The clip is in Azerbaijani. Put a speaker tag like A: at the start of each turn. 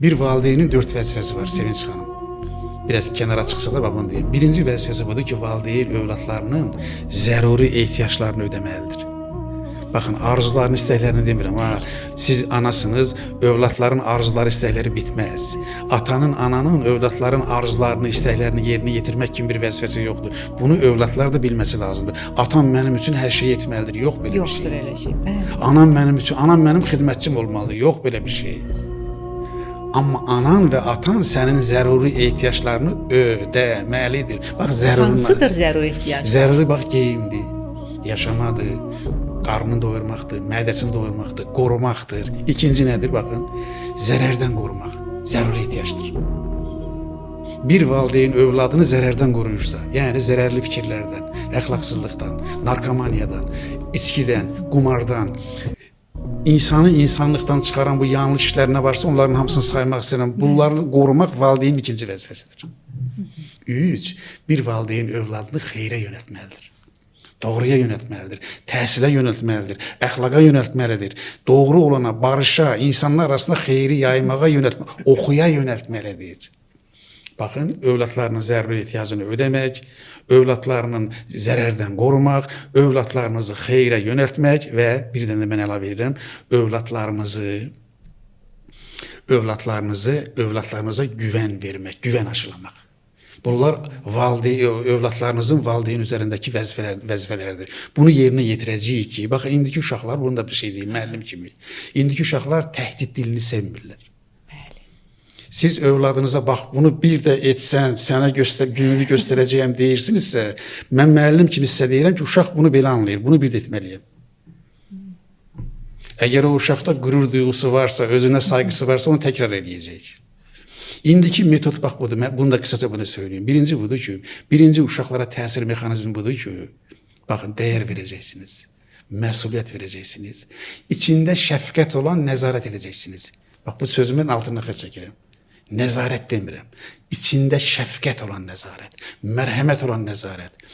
A: Bir valideynin 4 vəzifəsi var Sevinç xanım. Biraz kənara çıxsa da baban deyim. Birinci vəzifəsi budur ki, valideyn övladlarının zəruri ehtiyaclarını ödəməlidir. Baxın, arzularını, istəklərini demirəm. Siz anasınız, övladların arzuları, istəkləri bitməz. Atanın, ananın övladların arzularını, istəklərini yerinə yetirmək kimi bir vəzifəsi yoxdur. Bunu övladlar da bilməsi lazımdır. Atam mənim üçün hər şey etməlidir. Yox belə bir şey.
B: Yoxdur elə şey. Bəli.
A: Anam mənim xidmətçim olmalıdır. Yox belə bir şey. Amma anan və atan sənin zəruri ehtiyaclarını ödəməlidir. Bax,
B: Hansıdır zəruri ehtiyac?
A: Zəruri bax, geyimdir, yaşamadır, qarnını doyurmaqdır, mədəsini doyurmaqdır, qorumaqdır. İkinci nədir? Baxın, zərərdən qorumaq zəruri ehtiyacdır. Bir valideyn övladını zərərdən qoruyursa, yəni zərərli fikirlərdən, əxlaqsızlıqdan, narkomaniyadan, içkidən, qumardan, insanı insanlıqdan çıxaran bu yanlış işlər nə varsa onların hamısını saymaq istəyirəm. Bunları qorumaq valideynin ikinci vəzifəsidir. 3. Bir valideyn övladını xeyrə yönəltməlidir. Doğruya yönəltməlidir, təhsilə yönəltməlidir, əxlaqa yönəltməlidir. Doğru olana, barışa, insanlar arasında xeyri yaymağa yönəltməlidir, oxuya yönəltməlidir. Baxın, övladlarının zəruri ehtiyacını ödəmək, övladlarının zərərdən qorumaq, övladlarımızı xeyrə yönəltmək və bir də mən əlavə edirəm, övladlarımıza güvən vermək, güvən aşılamaq. Bunlar övladlarınızın valideyn üzərindəki vəzifələrdir. Bunu yerinə yetirəcəyik ki, baxın, indiki uşaqlar, bunu da bir şey deyim, müəllim kimi. İndiki uşaqlar təhdid dilini sevmirlər. Siz övladınıza bax, bunu bir də etsən, sənə gününü göstərəcəyəm deyirsinizsə, mən müəllim kimi sizə deyirəm ki, uşaq bunu belə anlayır, bunu bir də etməliyəm. Əgər o uşaqda qürur duyğusu varsa, özünə sayğısı varsa, onu təkrar edəcək. İndiki metod bax budur, bunu da qısaca bunu söyleyeyim. Birinci budur ki, birinci uşaqlara təsir mexanizmi budur ki, baxın, dəyər verəcəksiniz, məsuliyyət verəcəksiniz, içində şəfqət olan nəzarət edəcəksiniz. Bax, bu sözümün altına xət çəkirəm. Nəzarət demirəm. İçində şəfqət olan nəzarət, mərhəmət olan nəzarət,